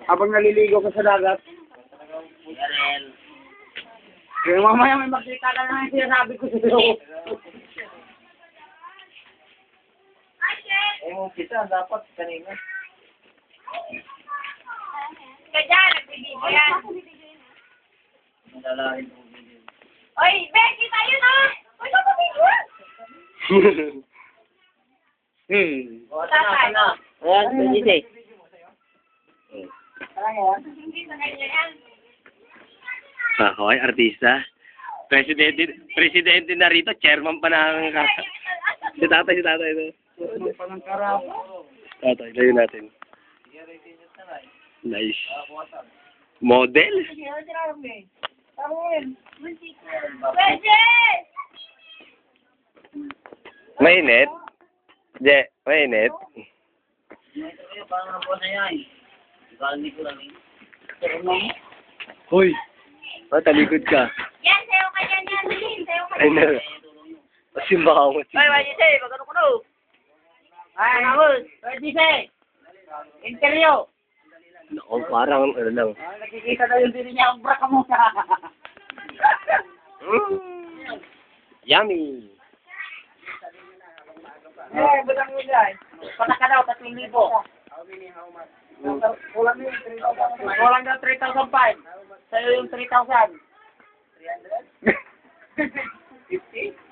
Habang naliligo ka sa dagat. Kaya mamaya may makita ka na yung sinasabi ko sa iyo. Kita dapat kanina. Kaya, nagbibigyan yan. Madalahin mo. Oy, Becky, tayo na! Uy, kapabigyan! O, sana. Ayan, sige. Hindi sa kanya yan. Hoy, artista. Presidente na rito, chairman pa ng si tatay ito. Palang karap. Tatay, layo natin. Nice. Model? Pwede! Mainit? Je, mainit? Hoy! Talikod ka. Yan, sayo ka dyan yan. Sayo ka Ay dyan. na. Simbahangot. Ay, what you say? Magano ko no? Ay, namus. What you say? Interview. Naku, parang ano lang. Nakikita na yung diri niya. Ang braka mo. Yummy! Batang mo dyan. Patak ka daw, 3,000. Kulang daw 3,500. Sa'yo yung 3,000. 300? 50?